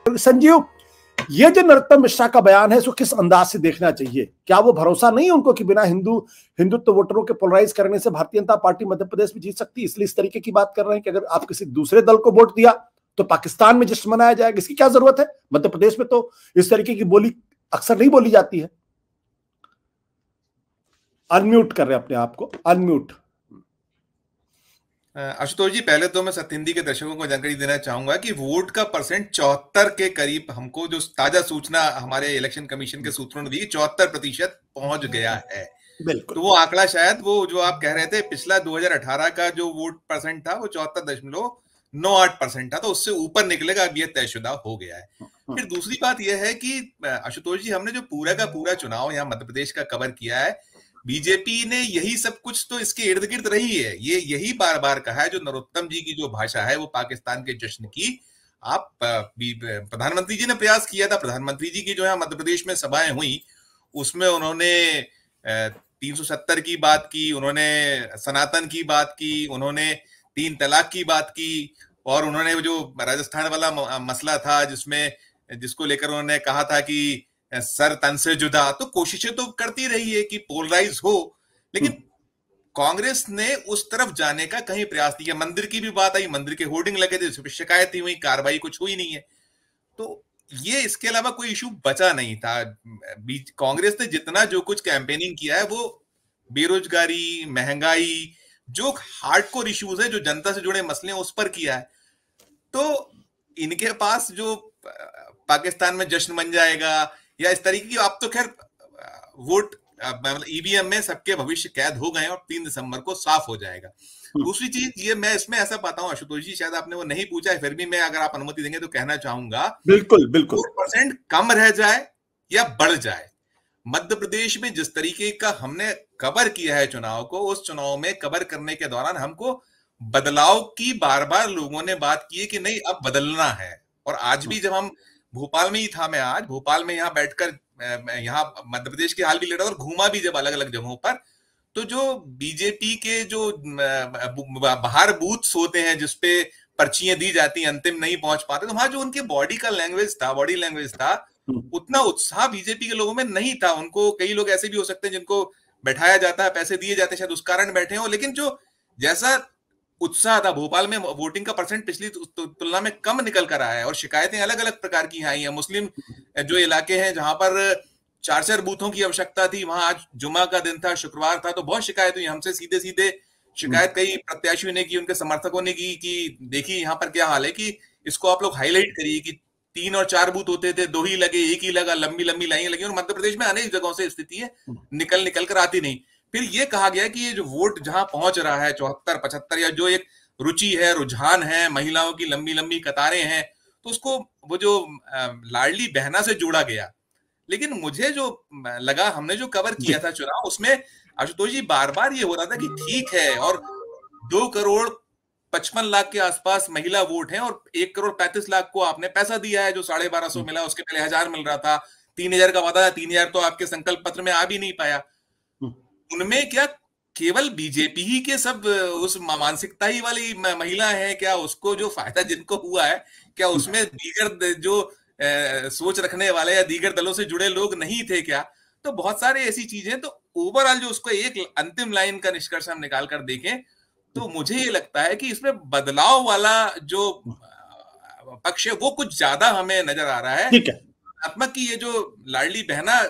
संजीव, ये जो नरोत्तम मिश्रा का बयान है इसको किस अंदाज से देखना चाहिए? क्या वो भरोसा नहीं है उनको कि बिना हिंदुत्व वोटरों के पोलराइज करने से भारतीय जनता पार्टी मध्य प्रदेश में जीत सकती है, इसलिए इस तरीके की बात कर रहे हैं कि अगर आप किसी दूसरे दल को वोट दिया तो पाकिस्तान में जश्न मनाया जाएगा? इसकी क्या जरूरत है? मध्य प्रदेश में तो इस तरीके की बोली अक्सर नहीं बोली जाती है। अनम्यूट कर रहे हैं अपने आप को, अनम्यूट। आशुतोष जी, पहले तो मैं सत्य हिंदी के दर्शकों को जानकारी देना चाहूंगा कि वोट का परसेंट 74 के करीब, हमको जो ताजा सूचना हमारे इलेक्शन कमीशन के सूत्रों ने दी, 74% पहुंच गया है। तो वो आंकड़ा शायद वो जो आप कह रहे थे पिछला 2018 का जो वोट परसेंट था वो 74.98% था, तो उससे ऊपर निकलेगा, अब ये तयशुदा हो गया है। फिर दूसरी बात यह है कि आशुतोष जी, हमने जो पूरा का पूरा चुनाव यहाँ मध्य प्रदेश का कवर किया है, बीजेपी ने यही सब कुछ तो इसके इर्द गिर्द रही है, ये यही बार बार कहा है। जो नरोत्तम जी की जो भाषा है वो पाकिस्तान के जश्न की, आप प्रधानमंत्री जी ने प्रयास किया था, प्रधानमंत्री जी की जो है मध्य प्रदेश में सभाएं हुई उसमें उन्होंने 370 की बात की, उन्होंने सनातन की बात की, उन्होंने 3 तलाक की बात की, और उन्होंने जो राजस्थान वाला मसला था जिसको लेकर उन्होंने कहा था कि सर तन से जुदा, तो कोशिशें तो करती रही है कि पोलराइज हो, लेकिन कांग्रेस ने उस तरफ जाने का कहीं प्रयास नहीं किया। मंदिर की भी बात आई, मंदिर के होर्डिंग लगे थे, उस पर शिकायत हुई, कार्रवाई कुछ हुई नहीं है। तो ये इसके अलावा कोई इशू बचा नहीं था। कांग्रेस ने जितना जो कुछ कैंपेनिंग किया है वो बेरोजगारी, महंगाई, जो हार्डकोर इश्यूज है, जो जनता से जुड़े मसले हैं, उस पर किया है। तो इनके पास जो पाकिस्तान में जश्न बन जाएगा या इस तरीके की, अब तो खैर वोट मतलब ईवीएम में सबके भविष्य कैद हो गए और 3 दिसंबर को साफ हो जाएगा। दूसरी चीज ये मैं इसमें ऐसा पाता हूं आशुतोष जी, शायद आपने वो नहीं पूछा है, फिर भी मैं अगर आप अनुमति देंगे तो कहना चाहूंगा, बिल्कुल बिल्कुल, 4% कम रह जाए या बढ़ जाए, मध्य प्रदेश में जिस तरीके का हमने कवर किया है चुनाव को, उस चुनाव में कवर करने के दौरान हमको बदलाव की बार बार लोगों ने बात की है कि नहीं अब बदलना है। और आज भी जब हम भोपाल में ही था, मैं आज भोपाल में यहाँ बैठकर यहाँ मध्य प्रदेश के हाल भी ले रहा था और घूमा भी जब अलग अलग जगहों पर, तो जो बीजेपी के जो बाहर बूथ्स होते हैं जिसपे पर्चियां दी जाती हैं, अंतिम नहीं पहुंच पाते, तो वहां जो उनके बॉडी लैंग्वेज था उतना उत्साह बीजेपी के लोगों में नहीं था। उनको कई लोग ऐसे भी हो सकते हैं जिनको बैठाया जाता है, पैसे दिए जाते हैं, शायद उस कारण बैठे हो, लेकिन जो जैसा उत्साह था भोपाल में, वोटिंग का परसेंट पिछली तुलना में कम निकल कर आया है। और शिकायतें अलग अलग प्रकार की आई हैं। मुस्लिम जो इलाके हैं जहां पर 4 बूथों की आवश्यकता थी, वहां आज जुमा का दिन था, शुक्रवार था, तो बहुत शिकायत हुई। हमसे सीधे सीधे शिकायत कई प्रत्याशियों ने की, उनके समर्थकों ने की कि देखिए यहाँ पर क्या हाल है, कि इसको आप लोग हाईलाइट करिए कि 3 और 4 बूथ होते थे, 2 ही लगे, 1 ही लगा, लंबी लंबी लाइनें लगी। और मध्य प्रदेश में अनेक जगहों से स्थिति है, निकल कर आती नहीं। फिर ये कहा गया कि ये जो वोट जहां पहुंच रहा है 74-75, या जो एक रुचि है, रुझान है, महिलाओं की लंबी लंबी कतारें हैं, तो उसको वो जो लाडली बहना से जोड़ा गया। लेकिन मुझे जो लगा, हमने जो कवर किया था चुनाव, उसमें आशुतोष जी बार बार ये हो रहा था कि ठीक है, और 2,55,00,000 के आसपास महिला वोट हैं और 1,35,00,000 को आपने पैसा दिया है, जो 1250 मिला, उसके पहले 1000 मिल रहा था, 3000 का वादा था, 3000 तो आपके संकल्प पत्र में आ भी नहीं पाया। उनमें क्या केवल बीजेपी ही के सब उस मानसिकता ही वाली महिला है क्या? उसको जो फायदा जिनको हुआ है, क्या उसमें दीगर जो सोच रखने वाले या दीगर दलों से जुड़े लोग नहीं थे क्या? तो बहुत सारे ऐसी चीजें, तो ओवरऑल जो उसको एक अंतिम लाइन का निष्कर्ष हम निकाल कर देखें तो मुझे ये लगता है कि इसमें बदलाव वाला जो पक्ष है वो कुछ ज्यादा हमें नजर आ रहा है। ठीक है, आत्मक की ये जो लाडली बहना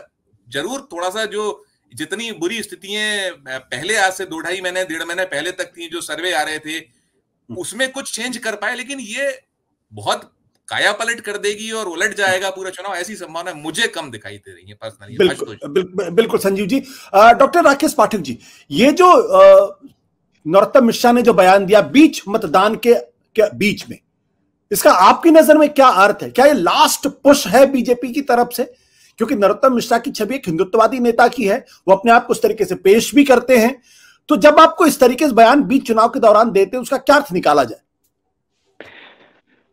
जरूर थोड़ा सा, जो जितनी बुरी स्थितियां पहले आज से 2-2.5 महीने 1.5 महीने पहले तक थी, जो सर्वे आ रहे थे उसमें कुछ चेंज कर पाए, लेकिन ये बहुत काया पलट कर देगी और उलट जाएगा पूरा चुनाव, ऐसी संभावना मुझे कम दिखाई दे रही है पर्सनली। बिल्कुल संजीव जी। डॉक्टर राकेश पाठक जी, ये जो नरोत्तम मिश्रा ने जो बयान दिया बीच मतदान के बीच में, इसका आपकी नजर में क्या अर्थ है? क्या ये लास्ट पुश है बीजेपी की तरफ से? क्योंकि नरोत्तम मिश्रा की छवि एक हिंदुत्ववादी नेता की है, वो अपने आप को उस तरीके से पेश भी करते हैं, तो जब आपको इस तरीके से बयान बीच चुनाव के दौरान देते हैं, उसका क्या अर्थ निकाला जाए?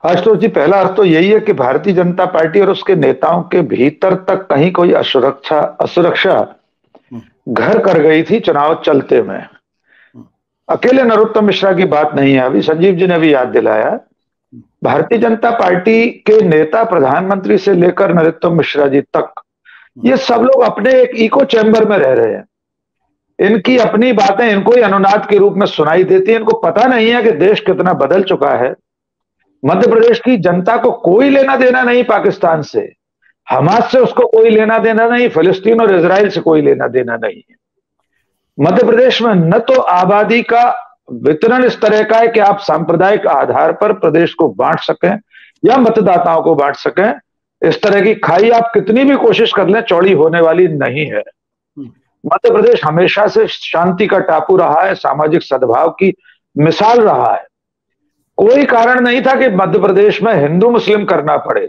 आशुतोष जी, पहला अर्थ तो यही है कि भारतीय जनता पार्टी और उसके नेताओं के भीतर तक कहीं कोई असुरक्षा घर कर गई थी चुनाव चलते में। अकेले नरोत्तम मिश्रा की बात नहीं है, अभी संजीव जी ने भी याद दिलाया भारतीय जनता पार्टी के नेता, प्रधानमंत्री से लेकर नरोत्तम मिश्रा जी तक, ये सब लोग अपने एक इको चैम्बर में रह रहे हैं। इनकी अपनी बातें इनको ही अनुनाद के रूप में सुनाई देती है। इनको पता नहीं है कि देश कितना बदल चुका है। मध्य प्रदेश की जनता को कोई लेना देना नहीं पाकिस्तान से, हमास से उसको कोई लेना देना नहीं, फिलिस्तीन और इजराइल से कोई लेना देना नहीं है। मध्य प्रदेश में न तो आबादी का वितरण इस तरह का है कि आप सांप्रदायिक आधार पर प्रदेश को बांट सकें या मतदाताओं को बांट सकें। इस तरह की खाई आप कितनी भी कोशिश कर लें, चौड़ी होने वाली नहीं है। मध्य प्रदेश हमेशा से शांति का टापू रहा है, सामाजिक सद्भाव की मिसाल रहा है। कोई कारण नहीं था कि मध्य प्रदेश में हिंदू मुस्लिम करना पड़े,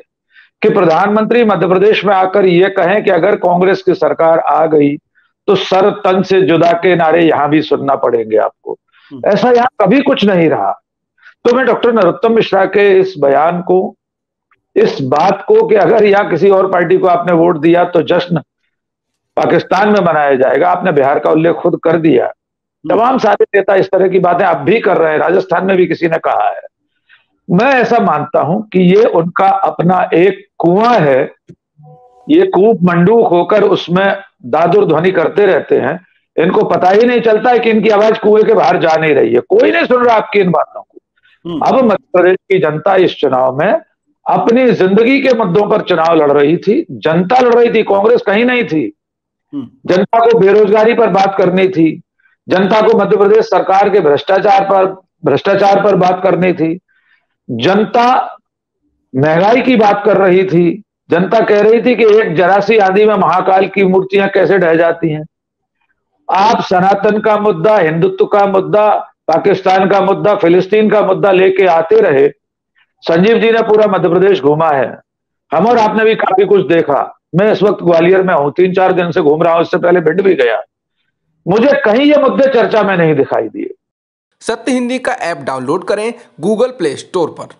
कि प्रधानमंत्री मध्य प्रदेश में आकर यह कहें कि अगर कांग्रेस की सरकार आ गई तो सर तन से जुदा के नारे यहां भी सुनना पड़ेंगे आपको। ऐसा यहां कभी कुछ नहीं रहा। तो मैं डॉक्टर नरोत्तम मिश्रा के इस बयान को, इस बात को कि अगर यहां किसी और पार्टी को आपने वोट दिया तो जश्न पाकिस्तान में मनाया जाएगा, आपने बिहार का उल्लेख खुद कर दिया। तमाम सारे नेता इस तरह की बातें अब भी कर रहे हैं, राजस्थान में भी किसी ने कहा है। मैं ऐसा मानता हूं कि ये उनका अपना एक कुआं है, ये कूप मंडूक होकर उसमें दादुर ध्वनि करते रहते हैं। इनको पता ही नहीं चलता है कि इनकी आवाज कुएं के बाहर जा नहीं रही है। कोई नहीं सुन रहा आपकी इन बातों को। अब मध्य प्रदेश की जनता इस चुनाव में अपनी जिंदगी के मुद्दों पर चुनाव लड़ रही थी। जनता लड़ रही थी, कांग्रेस कहीं नहीं थी। जनता को बेरोजगारी पर बात करनी थी, जनता को मध्य प्रदेश सरकार के भ्रष्टाचार पर बात करनी थी, जनता महंगाई की बात कर रही थी, जनता कह रही थी कि एक जरा सी आंधी में महाकाल की मूर्तियां कैसे ढह जाती हैं। आप सनातन का मुद्दा, हिंदुत्व का मुद्दा, पाकिस्तान का मुद्दा, फिलिस्तीन का मुद्दा लेके आते रहे। संजीव जी ने पूरा मध्य प्रदेश घूमा है, हम और आपने भी काफी कुछ देखा। मैं इस वक्त ग्वालियर में हूं, 3-4 दिन से घूम रहा हूं, इससे पहले भिंड भी गया। मुझे कहीं ये मुद्दे चर्चा में नहीं दिखाई दिए। सत्य हिंदी का ऐप डाउनलोड करें गूगल प्ले स्टोर पर।